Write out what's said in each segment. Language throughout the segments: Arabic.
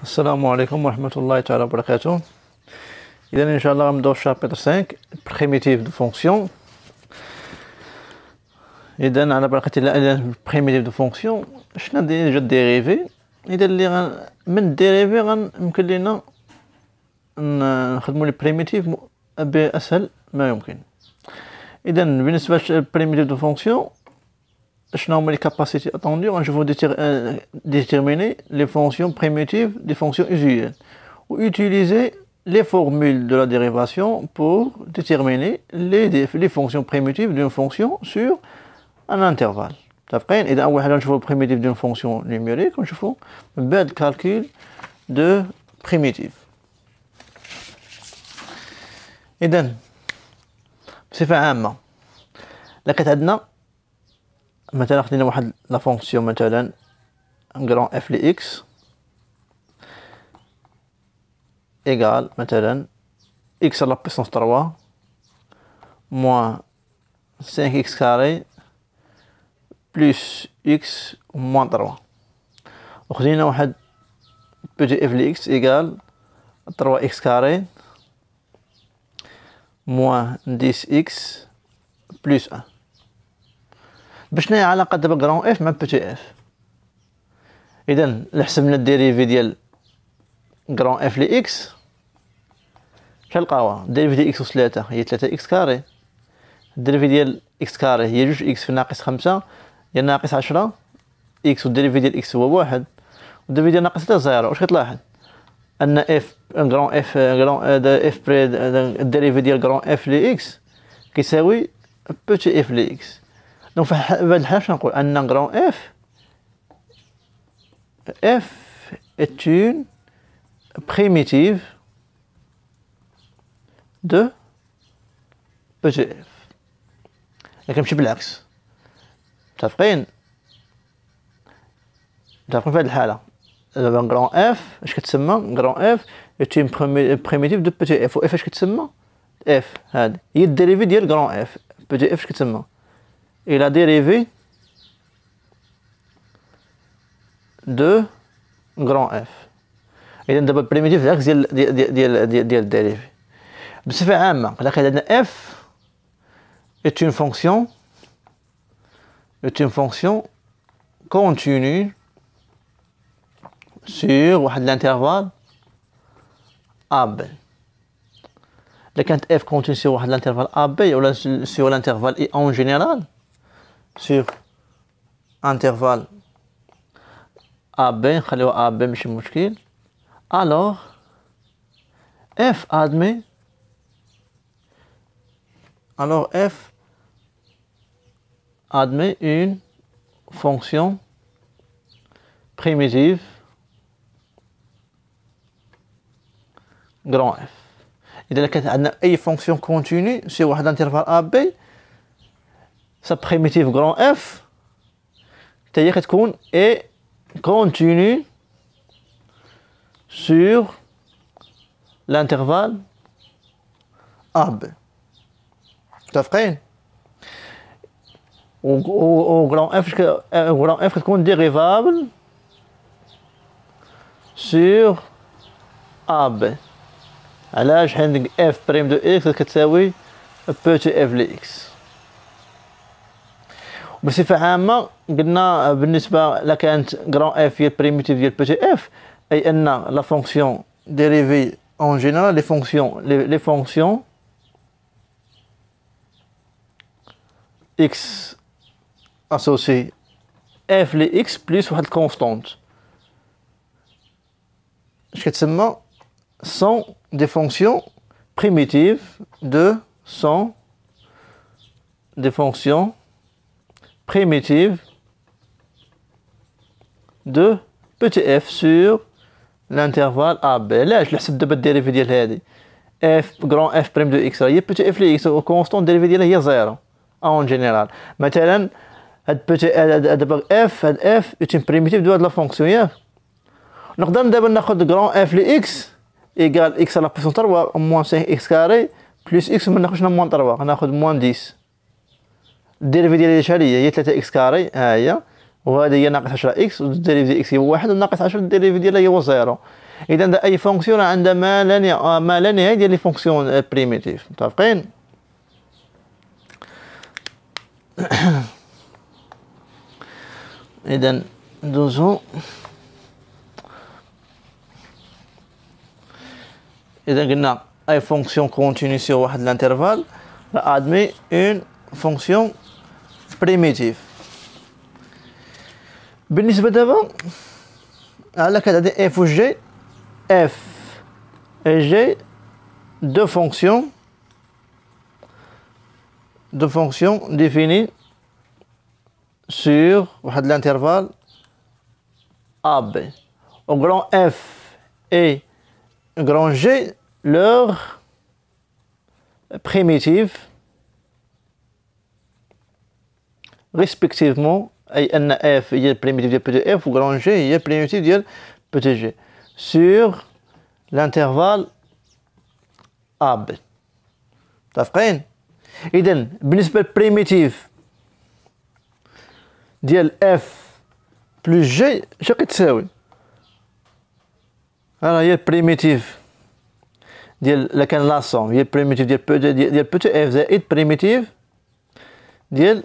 السلام عليكم ورحمة الله تعالى وبركاته. إذا إن شاء الله غنبداو شابتر 5 primitive de fonction. إذا على بركة الله primitive de fonction شنا ديجا ديريفي. إذا اللي من الديريفي يمكن لينا نخدمو لي primitive بأسهل ما يمكن. إذا بالنسبة primitive de fonction شنو هما les capacités attendues. Je vais déterminer les fonctions primitives des fonctions usuelles ou utiliser les formules de la dérivation pour déterminer les fonctions primitives d'une fonction sur un intervalle. تفقين إذا أول حاجة نشوفو primitive d'une fonction numérique ونشوفو من بعد calcul de primitive. إذا بصفة عامة لقيت عندنا مثلا خدينا واحد لا فونكسيون مثلا غران اف لي اكس ايغال مثلا اكس على بيسونس 3 موان 5 اكس كاري بلس اكس موان 3 وخدينا واحد بوتي اف لي اكس ايغال 3 اكس كاري موان 10 اكس بلس 1. باش نهي علاقة دابا غران اف مع بوتي اف. اذا حسبنا الديريفي ديال غران اف لي اكس شنلقاوها؟ الديريفي ديال اكس أس 3 هي 3 اكس كاري، الديريفي ديال اكس كاري هي 2 اكس في ناقص 5 هي ناقص 10 اكس، والديريفي ديال اكس هو 1 والديريفي ديال ناقص 3 0. واش كتلاحظ؟ ان اف غران اف الديريفي ديال غران اف لي اكس كيساوي بوتي اف لي اكس. دونك في هاد الحالة شنقول؟ أن غران اف est une primitive de petit f. لكن ماشي بالعكس. متفقين في هاد الحالة دابا غران اف اش كتسمى؟ غران اف est une primitive de petit f. و اف اش كتسمى؟ اف هادي هي الديريفي ديال غران اف. petit f اش كتسمى؟ et la dérivée de grand f. إذا دابا البريميتيف العكس ديال الديريفي. بصفة عامة لقيت عندنا f est une fonction continue sur واحد l'intervalle AB. إلا كانت f continue sur واحد l'intervalle AB ولا sur l'intervalle I en général sur intervalle AB نخليوها AB ماشي مشكل. alors f admet une fonction primitive grand f. إذا كانت عندنا أي fonction continue sur واحد intervalle AB sa primitive grand f هي كتكون et continue sur l'intervalle AB. متفقين؟ و grand f كتكون dérivable sur AB. علاش؟ حيت f بريم دو اكس كتساوي بوتي اف لي اكس. بصفة عامة قلنا بالنسبة لكانت غران اف هي البريميتيف ديال بوتي اف أي أن لا فونكسيون ديريفي أون جينيرال لي فونكسيون اكس اسوسي اف لي اكس بلس واحد الكونستونت اش كتسمى sont des fonctions primitives de petit f sur l'intervalle AB. علاش نحسب دابا الديريفي ديال هادي f غران f بريم دو اكس هي بوتي اف لي اكس وكونستون الديريفي ديالها هي زيرو اون جينيرال. مثلا هاد بوتي دابا اف هاد اف اون بريميتيف دو هاد لا فونكسيون ياك. نقدر دابا ناخد غران اف لي اكس ايكال اكس على بيسون 3 موان 5 اكس كاري بلس اكس ما ناخدش موان 3 غناخد موان 10. الديريفي ديالها شحال هي 3 اكس كاري ها هي وهذه هي ناقص 10 اكس والديريفي ديال اكس هو 1 وناقص 10 الديريفي ديالها هو 0. اذا اي فونكسيون عندها ما لا نهايه ديال لي فونكسيون بريميتيف. متفقين؟ اذا ندوزو. اذا قلنا اي فونكسيون كونتينيو سور واحد الانترفال ادمي اون فونكسيون بريميتيف. بالنسبه دابا على كتعطي اف و جي، اف et g deux fonctions définies sur l'intervalle AB. Au grand F et grand G, leur primitive respectivement, أي أن F هي primitive de petit f و grand G هي primitive de petit g sur l'intervalle AB. متفقين؟ إذن بالنسبة للبريميتيف ديال F بلس G اش كتساوي؟ ها هي البريميتيف ديال إلا كان لا سوم هي البريميتيف ديال بوتي F زائد بريميتيف ديال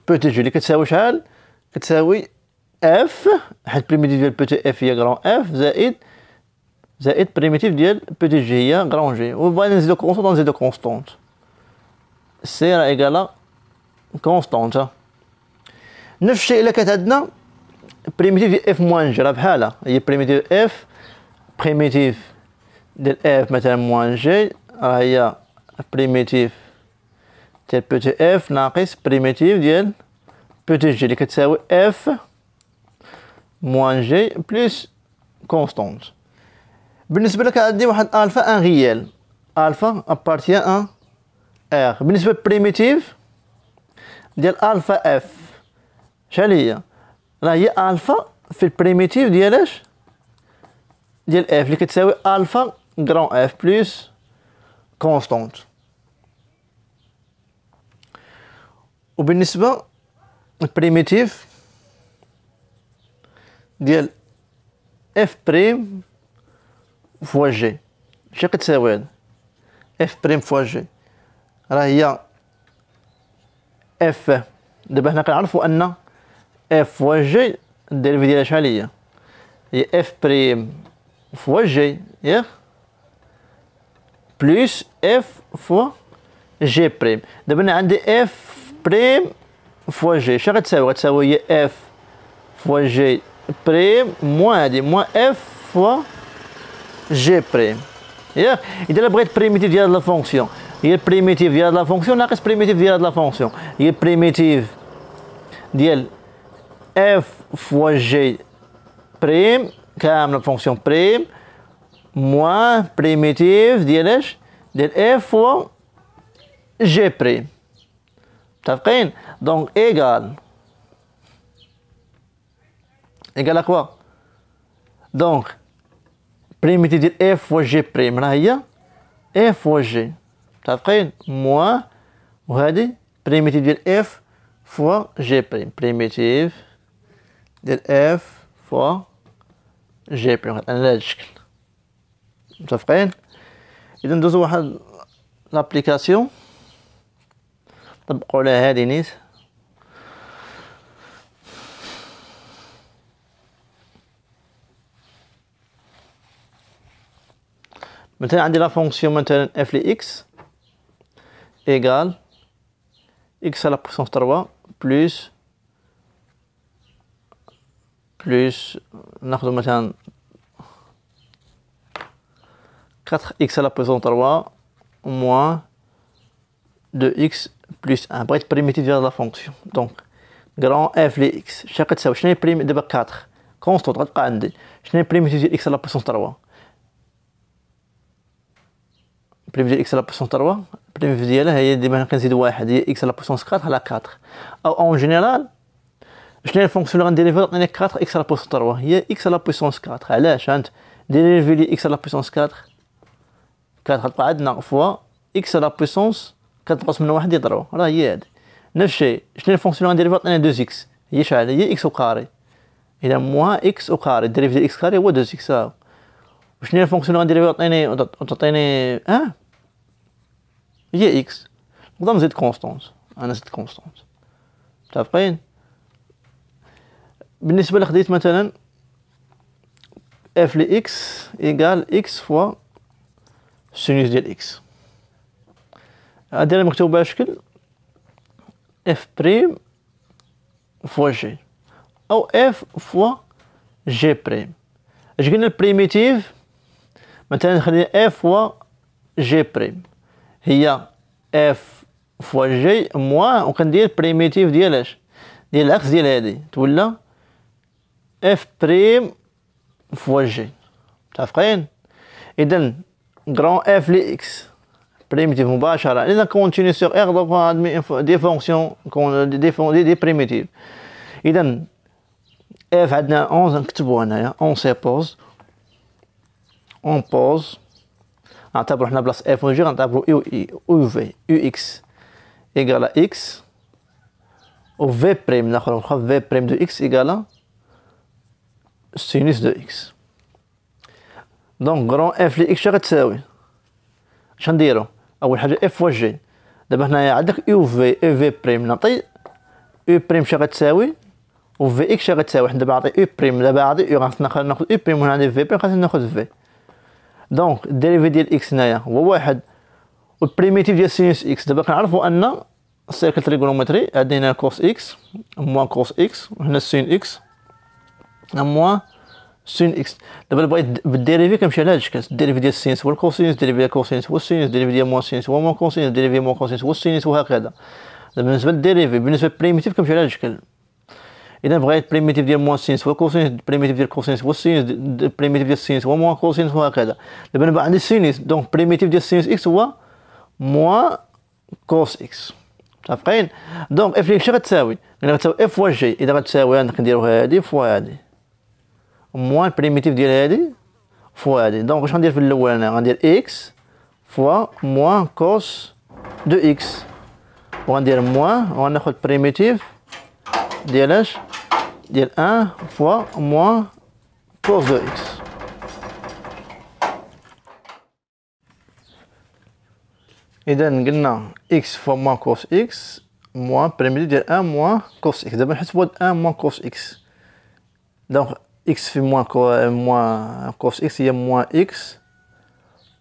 بوتي G اللي كتساوي شحال؟ كتساوي F حيت بريميتيف ديال بوتي F هي غران F زائد بريميتيف ديال بوتي جي هي غران جي، وبغينا نزيدو كونستونت نزيدو كونستونت، سي راه ايكالا كونستونت. نفس الشيء الا كانت عندنا بريميتيف ديال اف موان جي راه بحالها هي بريميتيف اف بريميتيف ديال اف مثلا موان جي راه هي بريميتيف ديال بوتي اف ناقص بريميتيف ديال بوتي جي اللي كتساوي اف موان جي بلس كونستونت. بالنسبه لك عندي واحد الفا ان ريال، الفا ابارتيان ان ار. بالنسبه للبريميتيف ديال الفا اف شحال هي؟ راه هي الفا في البريميتيف ديال اش؟ ديال اف اللي كتساوي الفا غران اف بلس كونستونت. وبالنسبه للبريميتيف ديال اف بريم فوا جي اش كتساوي هاد؟ اف بريم فوا جي راه هي اف. دابا حنا كنعرفوا ان اف فوا جي الديريفي ديالها شحال هي؟ هي اف بريم فوا جي ياك بلس اف فوا جي بريم. دابا انا عندي اف بريم فوا جي اش غتساوي؟ غتساوي هي اف فوا جي بريم موان هادي موان اف فوا جي بريم ياك. اذا الا بغيت بريميتيف ديال لا فونكسيون هي بريميتيف ديال لا فونكسيون ناقص بريميتيف ديال لا فونكسيون هي بريميتيف ديال اف فوا جي بريم كامله فونكسيون بريم موان بريميتيف ديال اش؟ ديال اف فوا جي بريم. متفقين؟ دونك ايكال ا كوا؟ دونك بريميتيف ديال اف فوا جي بريم راه هي اف فوا جي. متفقين؟ موان وهادي بريميتيف ديال اف فوا جي بريم، بريميتيف ديال اف فوا جي بريم على هذا الشكل. متفقين؟ اذا ندوزو واحد لابليكاسيون طبقوا عليها هادي نيت. مثلا عندي لا فونكسيون مثلا اف لي اكس ايكال اكس على بويسونس 3 بلس ناخذ مثلا 4 اكس على بويسونس 3 موان 2 اكس بلس 1. بغيت بريميتيف ديال لا فونكسيون دونك غران اف لي اكس شنو كتساوي؟ شنو هي بريم دابا 4 كونستونت غتبقى عندي. شنو هي بريميتيف ديال اكس على بويسونس 3؟ بريميتيف ديال اكس على بويسونس 3 بريميتيف ديالها هي ديما كنزيد واحد هي اكس على بويسونس 4 على 4 او اون جينيرال شنو هي الفونكسيون اللي غنديريفي تعطيني 4 اكس على بويسونس 3 هي اكس على بويسونس 4. علاش؟ هانت ديريفي لي اكس على بويسونس 4 غتبقى عندنا فوا اكس على بويسونس كتنقص منها واحد يضرب راه هي هادي. نفس الشيء شنو هي الفونكسيون اللي غنديريفي تعطيني 2 اكس هي شحال؟ هي اكس او كاري. اذا موان اكس او كاري الديريفي ديال اكس كاري هو 2 اكس. وشنو هي الفونكسيون اللي غندير وتعطيني هي اكس. نقدر نزيد كونستونت، انا زدت كونستونت. متفقين؟ بالنسبه لخديت مثلا اف ل اكس ايكال اكس فوا سينوس ديال اكس، هادي راه مكتوب بهذا الشكل اف بريم فوا جي او اف فوا جي بريم. اش قلنا البريميتيف مثلا نخلي اف فوا جي بريم هي اف فوا جي موان، وكندير بريميتيف ديال اش؟ ديال العكس ديال هادي تولى اف بريم فوا جي. متفقين؟ اذا غران اف ل اكس بريميتيف مباشره اذا كونتيني سور ار دونك دي فونكسيون دي بريميتيف. اذا اف عندنا 11 نكتبوها هنايا اون سيبوز اون بوز نعتبرو حنا بلاص اف و جي غنعتبرو يو اي يو في يو اكس ايكالا اكس و في بريم ناخذ في بريم دو اكس ايكالا سينوس دو اكس. دونك غران اف ل اكس شنو غتساوي؟ اش غنديرو؟ اول حاجه اف فوا جي. دابا هنايا عندك يو في اي في بريم نعطي يو بريم شنو غتساوي و في اكس شنو غتساوي. حنا دابا عطي يو بريم دابا عطي يو غناخذ يو بريم وهنا عندي في بريم خاصنا ناخذ في. دونك الديريفي ديال اكس هنايا هو واحد والبريميتيف ديال سينوس اكس. دابا كنعرفوا ان السيركل تريغونومتري عندنا هنا كوس اكس موان كوس اكس وهنا سين اكس موان سين اكس. دابا بغيت بالديريفي كنمشي على هذا الشكل، الديريفي ديال السينس هو الكوسينس، الديريفي ديال الكوسينس هو السينس، الديريفي ديال موان سينس هو موان كوسينس، الديريفي ديال موان كوسينس هو السينس وهكذا. دابا بالنسبه للديريفي بالنسبه للبريميتيف كنمشي على هذا الشكل. اذا بغيت بريميتيف ديال موان سينس هو كوسينس، بريميتيف ديال كوسينس هو السينس، بريميتيف ديال السينس هو موان كوسينس وهكذا. دابا انا عندي السينس دونك بريميتيف ديال السينس اكس هو موان كوس اكس. متفقين؟ دونك اف اش غتساوي؟ غتساوي اف فوا جي. اذا غتساوي نديرو هادي فوا هادي موان بريميتيف ديال هادي فوا هادي. دونك واش غندير في الاول انا؟ غندير اكس فوا موان كوس دو اكس وغندير موان وغناخد بريميتيف ديال اش؟ ديال 1 فوا موان كوس دو اكس. اذا قلنا اكس فوا موان كوس اكس موان بريميتيف ديال 1 موان كوس اكس. دابا نحسبو هاد 1 موان كوس اكس. دونك اكس في موان كوس اكس هي موان اكس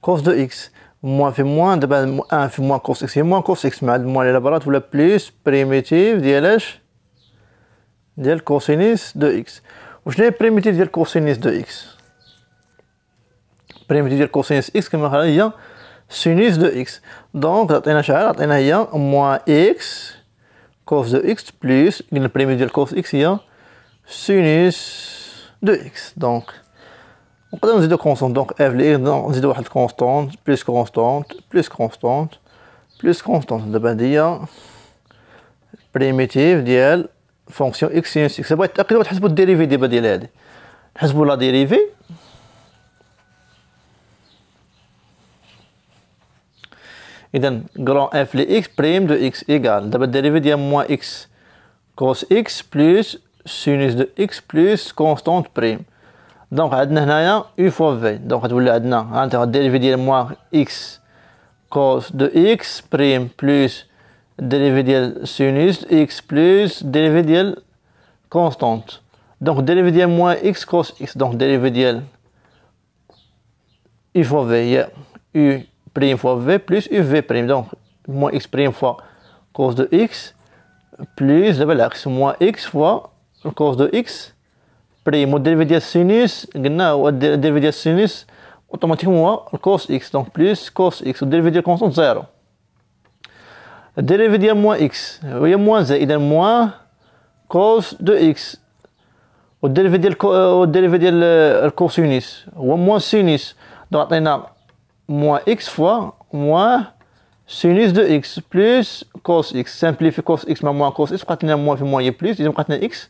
كوس دو اكس موان في موان. دابا 1 في موان كوس اكس هي موان كوس اكس مع الموان اللي برات ولا بليس بريميتيف ديال اش؟ ديال كوسينيس دو اكس. وشنو هي بريميتيف ديال كوسينيس دو اكس؟ بريميتيف ديال كوسينيس اكس كما قلنا هي سينوس دو اكس. دونك عطينا شحال؟ عطينا هي موان اكس كوس دو اكس بليس قلنا بريميتيف ديال كوس اكس هي سينوس دو اكس. دونك نقدروا نزيدو كونستونت. دونك اف لي نزيدو واحد كونستونت بليس كونستونت بليس كونستونت بليس كونستونت. دابا هادي هي بريميتيف ديال فونكسيون اكس سينوس اكس. بغيت تاكدوا تحسبوا الديريفي دابا ديال هادي، نحسبوا لا ديريفي. اذا غران اف لي اكس بريم دو اكس ايكال دابا الديريفي ديال موان اكس كوس اكس بلس سينوس دو اكس بلس كونستونت بريم. دونك عندنا هنايا يو فوا في. دونك غتولي عندنا ها الديريفي ديال موان اكس كوس دو اكس بريم بلس الديريفي ديال سينوس اكس بلس الديريفي ديال كونستونت. دونك الديريفي ديال موان اكس كوس اكس دونك الديريفي ديال يو فوا في هي يو بريم فوا في بلس يو في بريم. دونك موان اكس بريم فوا كوس دو اكس بلس دابا العكس موان اكس فوا الكوس دو اكس بريم. والديريفي ديال السينوس قلنا هو الديريفي ديال السينوس اوتوماتيكمون هو الكوس اكس دونك بلس كوس اكس والديريفي ديال كونستونت زيرو. الديريفي ديال موان اكس هي موان زي اذا موان كوس دو اكس والديريفي ديال الكوسينوس هو موان سينوس. دونك عطينا موان اكس فوا موان سينوس دو اكس بلس كوس اكس. سامبليفي كوس اكس مع موان كوس اكس بقات لنا موان في موان هي بلس. اذا بقات لنا اكس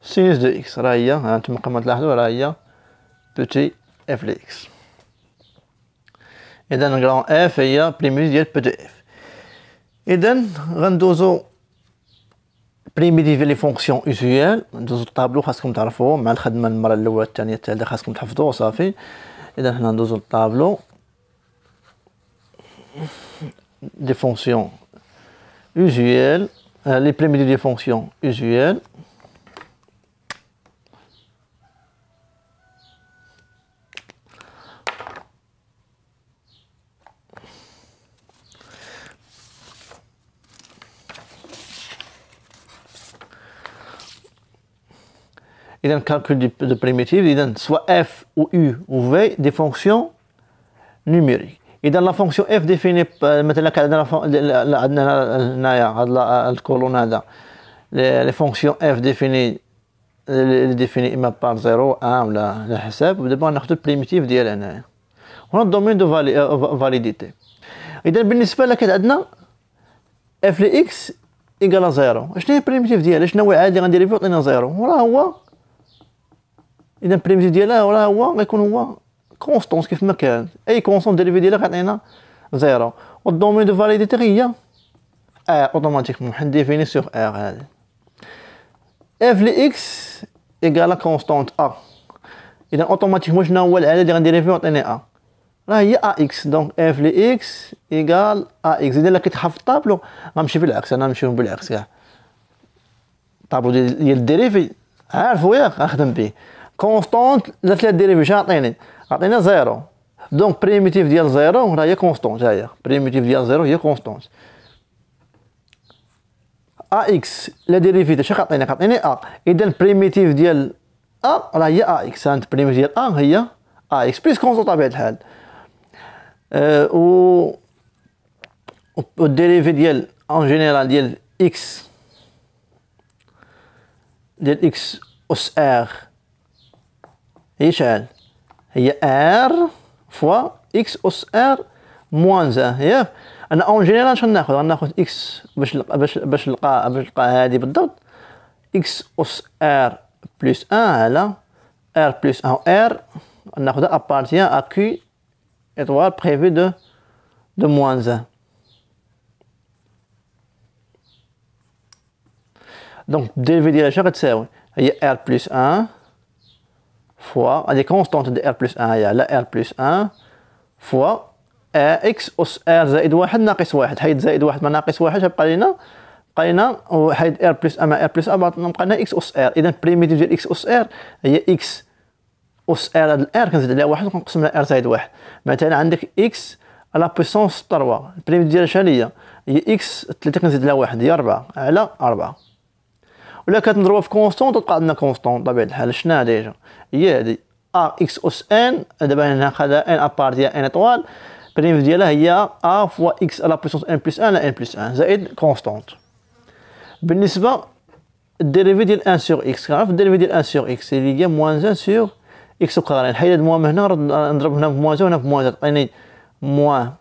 سينوس دو اكس راه هي ها انتم كما تلاحظوا راه هي بوتي اف ل اكس. اذا غران اف هي بريميتيف ديال بي دي اف. اذا غندوزو بريميتيف لي فونكسيون اوزيال ندوزو الطابلو خاصكم تعرفوه مع الخدمه المره الاولى الثانيه الثالثه خاصكم تحفظوه صافي. إذا حنا ندوزو للطابلو des fonctions usuelles, les primitives des fonctions usuelles. Il y a un calcul de primitives, il y a soit f ou u ou v des fonctions numériques. إذا لا فونكسيون اف ديفيني مثلا كان عندنا هنايا هذا الكولون هذا لي فونكسيون اف ديفيني ديفيني اما بار 0 1 ولا على حساب ودابا ناخذ البريميتيف ديال هنايا هنا الدومين دو فاليديتي. اذا بالنسبه لك كانت عندنا اف لي اكس ايكال 0 شنو هي البريميتيف ديالها شنو هو عادي غندير فيه عطينا 0 وراه هو اذا البريميتيف ديالها وراه هو غيكون هو كونستونس كيف ما كان اي كونستون ديريفي ديالها كيعطينا 0 والدومين دو فاليديتي هي ار اوتوماتيكمون حنا ديفيني سور ار هذا اف لي اكس ايكال كونستونت ا اذا اوتوماتيكمون شنو هو العدد اللي غندير فيه يعطيني ا راه هي ا اكس دونك اف لي اكس ايكال ا اكس. اذا كيتحف الطابلو غنمشي بالعكس انا نمشيو بالعكس كاع الطابلو ديال الديريفي عارفو ياك غنخدم به كونستونت درت لها الديريفي شنو عطيني عطينا 0 دونك بريميتيف ديال 0 راه هي كونستونت ها هي بريميتيف ديال 0 هي كونستونت ا اكس لا ديريفي شنو عطيني ا اذا البريميتيف ديال ا راه هي ا اكس هانت البريميتيف ديال ا هي ا اكس بليس كونستونت بطبيعه الحال و الديريفي ديال اون جينيرال ديال اكس اس ار هي شحال هي ار فوا اكس اس ار موان 1 ياك. انا اون جينيرال شنو غناخذ اكس باش نلقى هذه بالضبط اكس اس ار بلس 1 على ار بلس 1 ار ناخذها ابارتيان ا كيو étoile prévu de moins 1. Donc dérivé ديالها شنو غتساوي هي r plus 1 fois هذه كونستونت ديال r plus 1 هي على r plus 1 fois x أس r زائد 1 ناقص 1 حيد زائد 1 مع ناقص 1 غيبقى لينا وحيد r plus 1 مع r plus 1 بقى لنا x أس r. إذا البريميتيف ديال x أس r هي x أس r هاد r كنزيد عليها 1 ونقسم على r زائد 1. مثلا عندك x على بويسونس 3 البريميتيف ديالها شحال هي x 3 كنزيد عليها 1 هي 4 على 4. ولا كتنضربها في كونستونط تبقى عندنا كونستونط بطبيعة الحال شناها ديجا هي هادي ا اكس اس ان دابا هنا خدها ان ابارتي ان اطوال البريميتيف ديالها هي ا فوا اكس على بويسونس ان بلس 1 على ان بلس 1 زائد كونستونط. بالنسبة الديريفي ديال 1 سور اكس كنعرف الديريفي ديال 1 سور اكس اللي هي موان 1 سور اكس وكاري نحيد هاد موان من هنا نضرب هنا في موان 1 وهنا في موان 1 تعطيني موان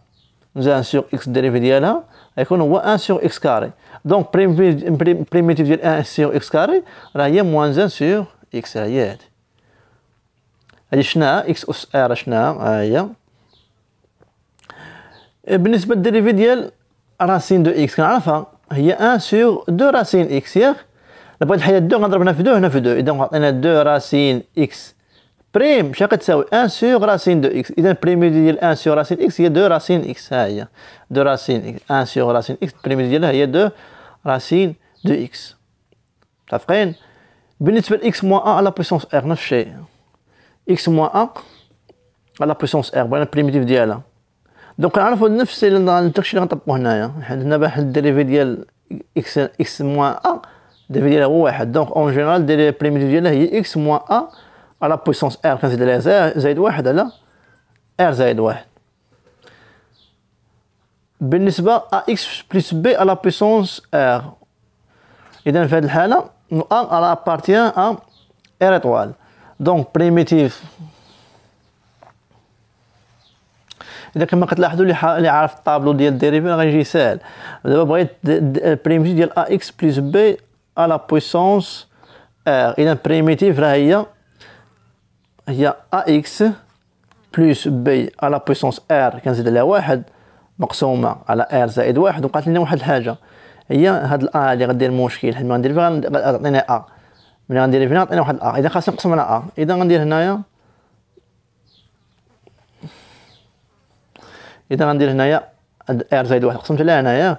1 سور اكس الديريفي ديالها غيكون هو 1 سور اكس كاري. دونك بريميتيف ديال 1 سور اكس كاري راه هي موان 1 سور اكس هي هادي شناها اكس اس ار شناها ها هي. بالنسبة للديريفي ديال راسين دو اكس كنعرفها هي 1 سور 2 راسين اكس ياك بغيت نحيد 2 غنضرب هنا في 2 هنا في 2 اذا عطينا 2 راسين اكس بريم شنو كتساوي 1 سور راسين دو اكس. اذا البريميتيف ديال 1 سور راسين اكس هي 2 راسين اكس ها هي 2 راسين اكس 1 سور راسين اكس البريميتيف ديالها هي 2 راسين دو اكس متفقين. بالنسبة ل x موان 1 على بويسونس r نفس الشيء x موان 1 على بويسونس r بغينا البريميتيف ديالها دونك كنعرفو نفس الشيء اللي غنطبقو هنايا حنا باح الديريفي ديال x موان 1 الديريفي ديالها هو 1 دونك اون جينيرال البريميتيف ديالها هي x موان 1 على بويسونس r كنزيد عليها زائد 1 على r زائد 1. بالنسبة a x بلس b على بويسونس r إذا في هذه الحالة 1 على appartient à r étoile دونك بريميتيف إذا كما كتلاحظوا اللي عارف الطابلو ديال الديريفي غيجي ساهل. دابا بغيت البريميتيف ديال a x بلس b على بويسونس r إذا بريميتيف راه هي a x بلس b على بويسونس r كنزيد عليها 1 مقسومة على r زائد 1 وبقات لنا واحد الحاجة هي هاد ال هادي غدير مشكل حيت ملي غندير فيها غتعطيني ا ملي غندير فيها غتعطيني واحد ا اذا خاصني نقسم على ا اذا غندير هنايا اذا غندير هنايا ار زائد واحد قسمت على هنايا،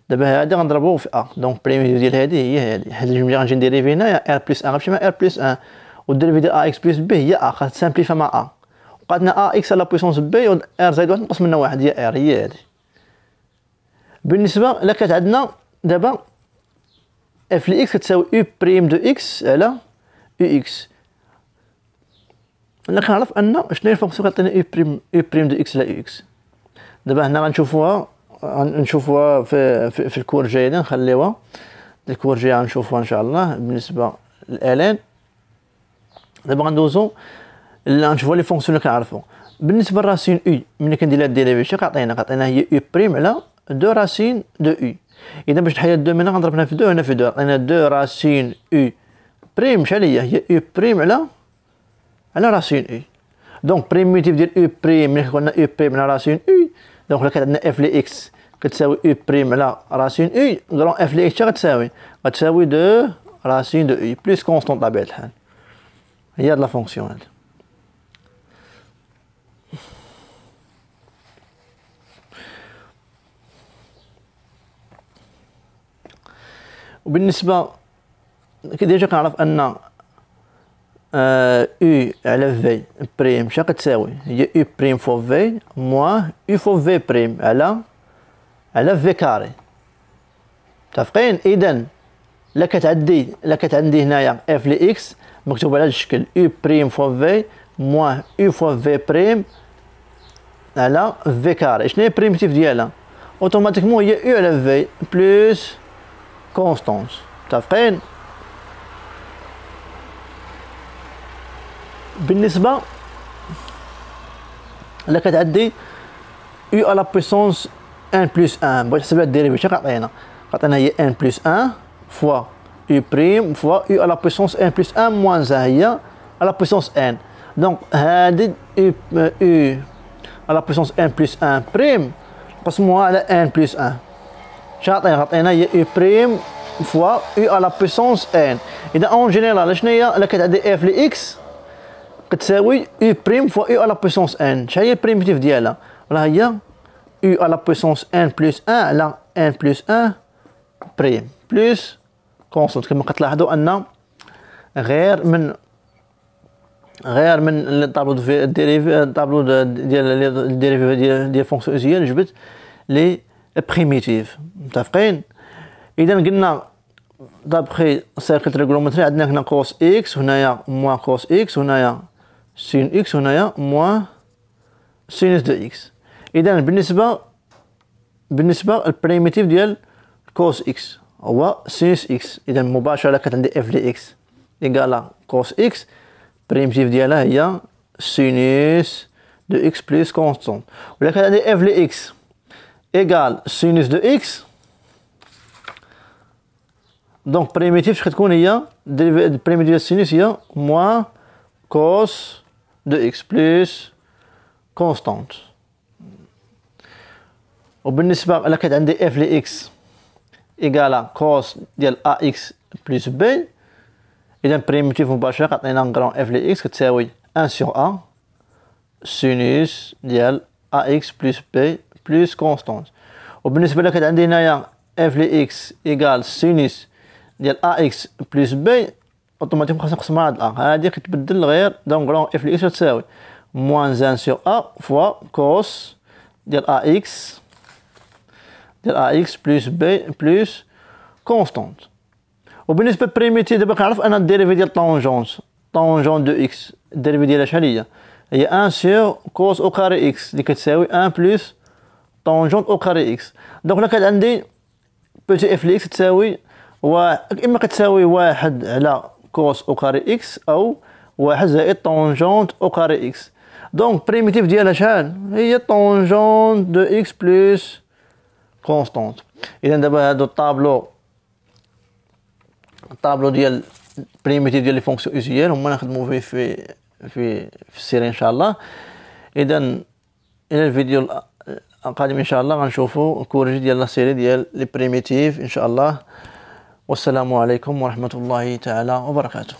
دابا هادي غنضربو في ا، دونك بريميتيف ديال هادي هي هادي، هاد الجوج اللي غنجي نديريفي هنايا ار بلس 1 غتمشي مع ار بلس 1، والديريفي ديال ا اكس بلس بي هي ا، غتسامبليفا مع ا، بقاتنا ا اكس على بويسونس بي و ار زائد واحد نقص منها واحد هي ار هي هادي. بالنسبه الا كانت عندنا دابا اف لي اكس كتساوي او بريم دو اكس على او اكس، انا كنعرف ان شنو هي الفونكسيون كتعطينا او بريم دو اكس على او اكس. دابا هنا غنشوفوها في الكور الجايه، نخليوها الكور الجايه غنشوفوها ان شاء الله. بالنسبه للالين دابا غندوزو غنشوفو لي فونكسيون اللي كنعرفو. بالنسبه لراسين او ملي كندير لها الديريفيتيف كتعطينا هي او بريم على دو راسين دو او. اذا باش نحيد دو منها غنضرب هنا في دو هنا في دو، عطينا دو راسين او بريم شحال هي او بريم على راسين او. دونك بريميتيف ديال او بريم ملي قلنا او بريم على راسين او، دونك الا كانت عندنا اف لي اكس كتساوي او بريم على راسين او، غران اف لي اكس غتساوي دو راسين دو او بلس كونستون بطبيعه الحال. هي هاد لا فونكسيون هادي. وبالنسبه ديجا كنعرف ان او على في بريم شنو كتساوي؟ هي او بريم فوا في موان او فوا في بريم على في كاري. متفقين؟ اذا الا كانت عندي هنايا اف لي اكس مكتوب على هذا الشكل او بريم فوا في موان او فوا في بريم على في كاري، شنو هي البريميتيف ديالها؟ اوتوماتيكمون هي او على في بلس كونستانس. متفقين؟ بالنسبه الا كانت عندي او على بويسونس 1 بلس 1 بغيت نحسب لها الديريفيتيف كتعطينا هي 1 بلس 1 فوا او بريم فوا او على بويسونس 1 بلس 1 موان 1 هي على بويسونس 1. دونك هادي او على بويسونس 1 بلس 1 بريم نقسموها على 1 بلس 1 غطينا هي او بريم فوا او على بويسونس 1. اذا اون جينيرال شنو هي؟ الا كانت عندي اف لي اكس كتساوي او بريم فوا او على بويسونس 1، شحال هي البريميتيف ديالها؟ راه هي او على بويسونس 1 بلس 1 على 1 بلس 1 بريم بلس كونستانت. كما كتلاحظوا ان غير من الطابلو ديال الديريفي الطابلو ديال الديريفي ديال فونكسيون اوزيال جبت لي بريميتيف. متفقين؟ اذا قلنا دابخي سيركل تريغونومتري عندنا هنا كوس اكس وهنايا موان كوس اكس وهنايا سين اكس وهنايا موان سينوس دو اكس. اذا بالنسبه البريميتيف ديال كوس اكس هو سينوس اكس، اذا مباشره كانت عندي اف لي اكس ايكالا كوس اكس بريميتيف ديالها هي سينوس دو اكس بلس كونستانت. ولا كانت عندي اف لي اكس ايكال سينوس دو اكس، دونك بريميتيف كتكون هي بريميتيف ديال السينوس هي موان كوس دو اكس بلس كونستانت. وبالنسبه الا كانت عندي اف لي اكس ايكالا كوس ديال ا اكس بلس بي، اذا بريميتيف مباشره كتعطينا غران اف لي اكس كتساوي 1 سور ا سينوس ديال ا اكس بلس بي بلس كونستانت. وبالنسبه الا كانت عندي هنايا اف لي اكس ايكال سينوس ديال ا اكس بلس بي، اوتوماتيكمون خاصنا نقسمها هاد ا هادي كتبدل غير، دونك غران اف لي اكس تساوي موان 1 سور ا فوا كوس ديال ا اكس بلس بي بلس كونستانت. وبالنسبه للبريميتيف دابا كنعرف ان الديريفي ديال طونجونس دو اكس الديريفي ديالها شحال هي 1 سور كوس او كاري اكس اللي كتساوي 1 بلس طونجونت او كاري اكس. دونك الا كانت عندي بوتي اف لي اكس تساوي اما كتساوي 1 على كوس او كاري اكس او 1 زائد طونجونت او كاري اكس. دونك بريميتيف ديالها شحال هي طونجونت دو اكس بلس كونستانت. اذا دابا هادو الطابلو ديال بريميتيف ديال لي فونكسيون اوزيال هما نخدمو فيه في السيري ان شاء الله. اذا الى الفيديو القادم ان شاء الله غنشوفوا الكوريجي ديال لا سيري ديال لي بريميتيف ان شاء الله. والسلام عليكم ورحمه الله تعالى وبركاته.